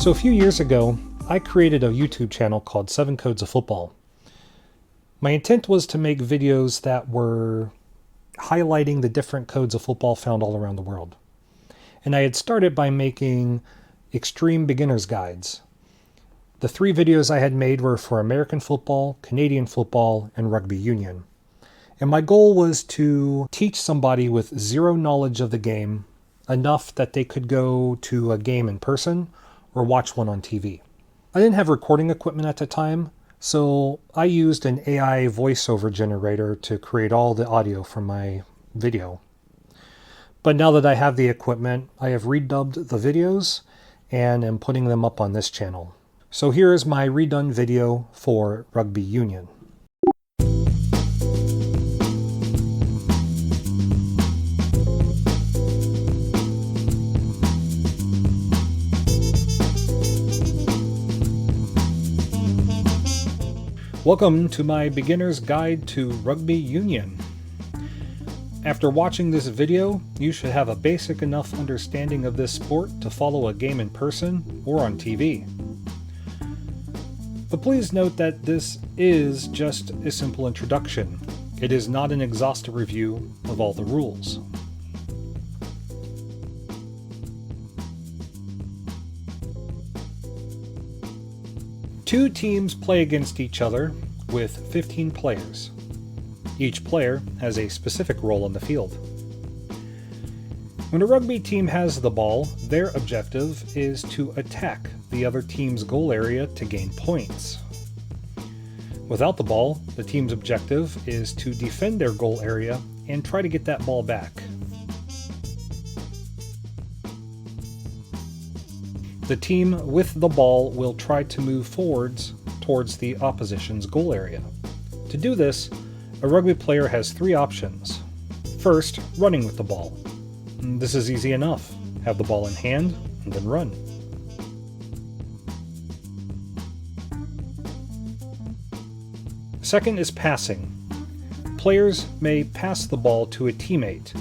So a few years ago, I created a YouTube channel called 7 Codes of Football. My intent was to make videos that were highlighting the different codes of football found all around the world. And I had started by making extreme beginner's guides. The 3 videos I had made were for American football, Canadian football, and Rugby Union. And my goal was to teach somebody with zero knowledge of the game enough that they could go to a game in person or watch one on TV. I didn't have recording equipment at the time, so I used an AI voiceover generator to create all the audio from my video. But now that I have the equipment, I have redubbed the videos and am putting them up on this channel. So here is my redone video for Rugby Union. Welcome to my beginner's guide to Rugby Union. After watching this video, you should have a basic enough understanding of this sport to follow a game in person or on TV. But please note that this is just a simple introduction. It is not an exhaustive review of all the rules. Two teams play against each other with 15 players. Each player has a specific role on the field. When a rugby team has the ball, their objective is to attack the other team's goal area to gain points. Without the ball, the team's objective is to defend their goal area and try to get that ball back. The team with the ball will try to move forwards towards the opposition's goal area. To do this, a rugby player has 3 options. First, running with the ball. This is easy enough. Have the ball in hand and then run. Second is passing. Players may pass the ball to a teammate.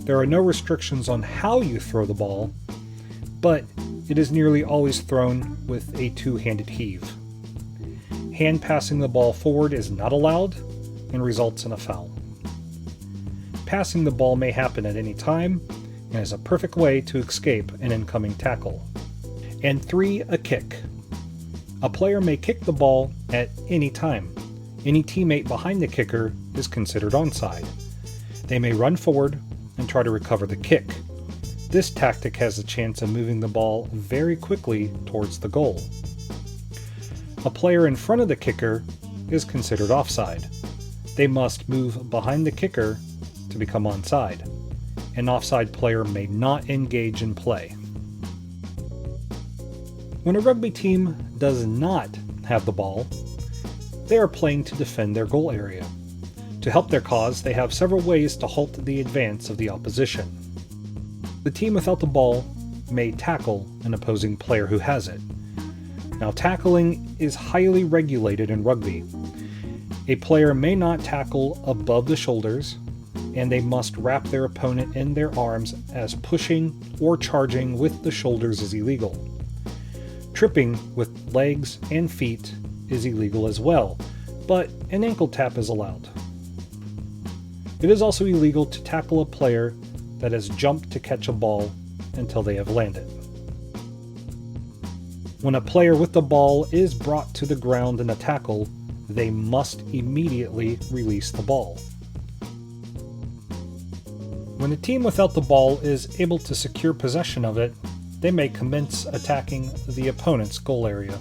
There are no restrictions on how you throw the ball, but it is nearly always thrown with a 2-handed heave. Hand passing the ball forward is not allowed and results in a foul. Passing the ball may happen at any time and is a perfect way to escape an incoming tackle. And 3, a kick. A player may kick the ball at any time. Any teammate behind the kicker is considered onside. They may run forward and try to recover the kick. This tactic has a chance of moving the ball very quickly towards the goal. A player in front of the kicker is considered offside. They must move behind the kicker to become onside. An offside player may not engage in play. When a rugby team does not have the ball, they are playing to defend their goal area. To help their cause, they have several ways to halt the advance of the opposition. The team without the ball may tackle an opposing player who has it. Now, tackling is highly regulated in rugby. A player may not tackle above the shoulders, and they must wrap their opponent in their arms, as pushing or charging with the shoulders is illegal. Tripping with legs and feet is illegal as well, but an ankle tap is allowed. It is also illegal to tackle a player that has jumped to catch a ball until they have landed. When a player with the ball is brought to the ground in a tackle, they must immediately release the ball. When a team without the ball is able to secure possession of it, they may commence attacking the opponent's goal area.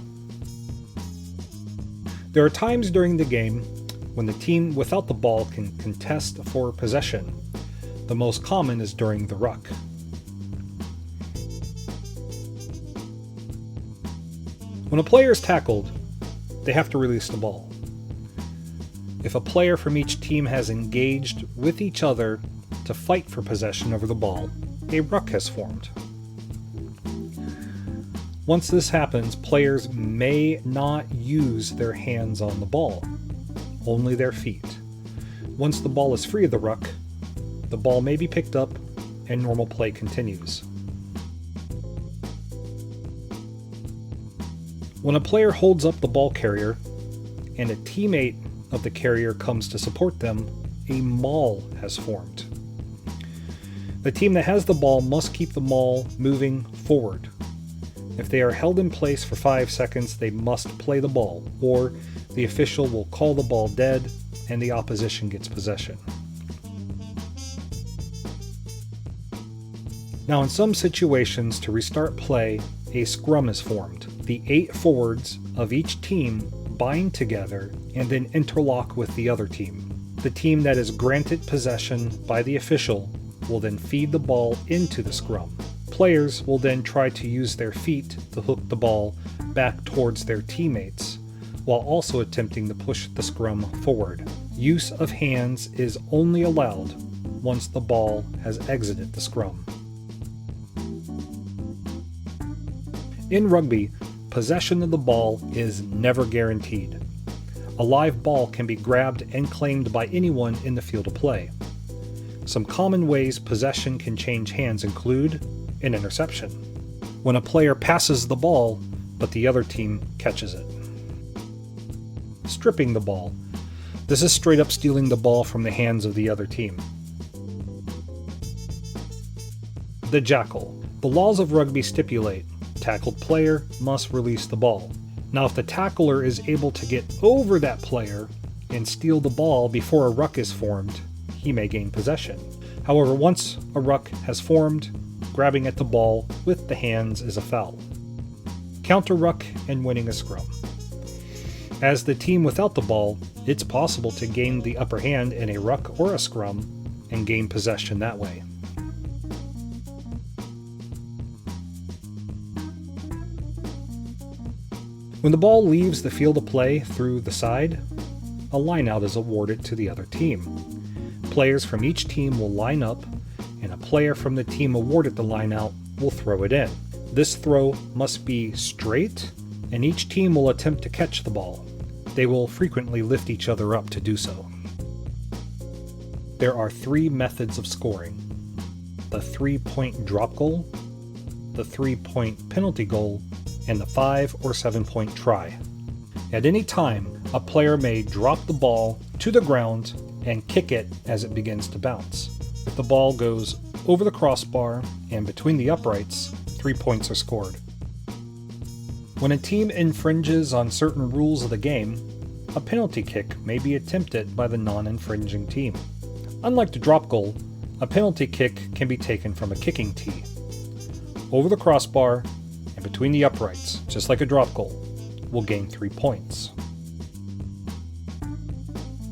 There are times during the game when the team without the ball can contest for possession. The most common is during the ruck. When a player is tackled, they have to release the ball. If a player from each team has engaged with each other to fight for possession over the ball, a ruck has formed. Once this happens, players may not use their hands on the ball, only their feet. Once the ball is free of the ruck, the ball may be picked up and normal play continues. When a player holds up the ball carrier and a teammate of the carrier comes to support them, a maul has formed. The team that has the ball must keep the maul moving forward. If they are held in place for 5 seconds, they must play the ball, or the official will call the ball dead and the opposition gets possession. Now, in some situations, to restart play, a scrum is formed. The 8 forwards of each team bind together and then interlock with the other team. The team that is granted possession by the official will then feed the ball into the scrum. Players will then try to use their feet to hook the ball back towards their teammates, while also attempting to push the scrum forward. Use of hands is only allowed once the ball has exited the scrum. In rugby, possession of the ball is never guaranteed. A live ball can be grabbed and claimed by anyone in the field of play. Some common ways possession can change hands include an interception, when a player passes the ball but the other team catches it. Stripping the ball. This is straight up stealing the ball from the hands of the other team. The jackal. The laws of rugby stipulate tackled player must release the ball. Now, if the tackler is able to get over that player and steal the ball before a ruck is formed, he may gain possession. However, once a ruck has formed, grabbing at the ball with the hands is a foul. Counter ruck and winning a scrum. As the team without the ball, it's possible to gain the upper hand in a ruck or a scrum and gain possession that way. When the ball leaves the field of play through the side, a lineout is awarded to the other team. Players from each team will line up, and a player from the team awarded the lineout will throw it in. This throw must be straight, and each team will attempt to catch the ball. They will frequently lift each other up to do so. There are 3 methods of scoring: the 3-point drop goal, the 3-point penalty goal, and the 5 or 7-point try. At any time, a player may drop the ball to the ground and kick it as it begins to bounce. If the ball goes over the crossbar and between the uprights, 3 points are scored. When a team infringes on certain rules of the game, a penalty kick may be attempted by the non-infringing team. Unlike the drop goal, a penalty kick can be taken from a kicking tee. Over the crossbar and between the uprights, just like a drop goal, will gain 3 points.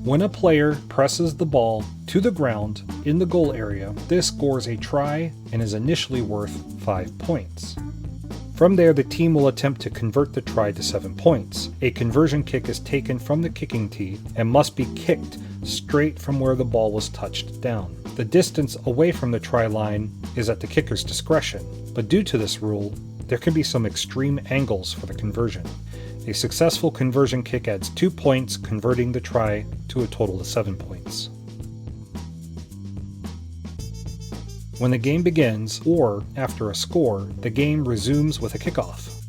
When a player presses the ball to the ground in the goal area, this scores a try and is initially worth 5 points. From there, the team will attempt to convert the try to 7 points. A conversion kick is taken from the kicking tee and must be kicked straight from where the ball was touched down. The distance away from the try line is at the kicker's discretion, but due to this rule, there can be some extreme angles for the conversion. A successful conversion kick adds 2 points, converting the try to a total of 7 points. When the game begins, or after a score, the game resumes with a kickoff.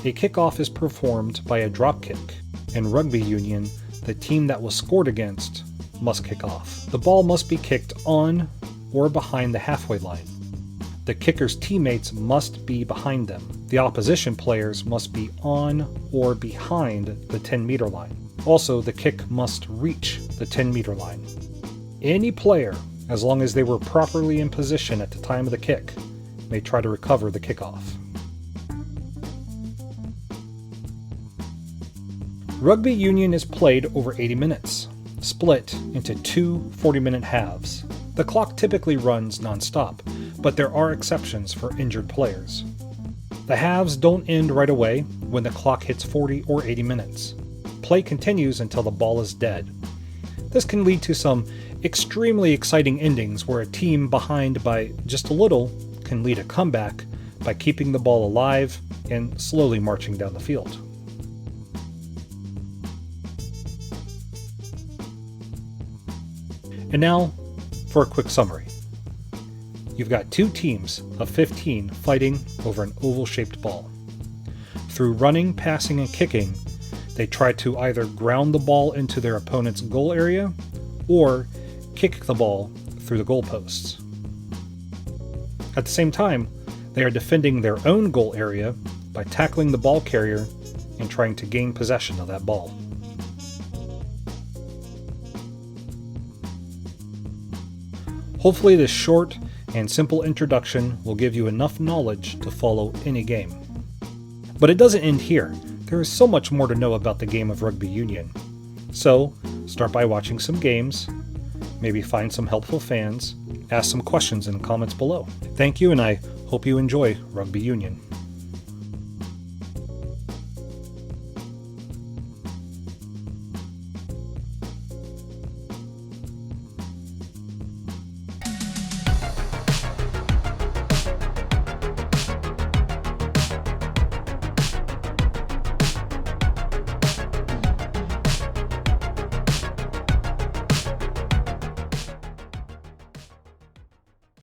A kickoff is performed by a drop kick. In Rugby Union, the team that was scored against must kick off. The ball must be kicked on or behind the halfway line. The kicker's teammates must be behind them. The opposition players must be on or behind the 10-meter line. Also, the kick must reach the 10-meter line. Any player, as long as they were properly in position at the time of the kick, may try to recover the kickoff. Rugby Union is played over 80 minutes, split into 2 40-minute halves. The clock typically runs non-stop, but there are exceptions for injured players. The halves don't end right away when the clock hits 40 or 80 minutes. Play continues until the ball is dead. This can lead to some extremely exciting endings where a team behind by just a little can lead a comeback by keeping the ball alive and slowly marching down the field. And now for a quick summary. You've got 2 teams of 15 fighting over an oval-shaped ball. Through running, passing, and kicking, they try to either ground the ball into their opponent's goal area or kick the ball through the goalposts. At the same time, they are defending their own goal area by tackling the ball carrier and trying to gain possession of that ball. Hopefully this short and simple introduction will give you enough knowledge to follow any game. But it doesn't end here. There is so much more to know about the game of rugby union. So, start by watching some games, maybe find some helpful fans, ask some questions in the comments below. Thank you, and I hope you enjoy rugby union.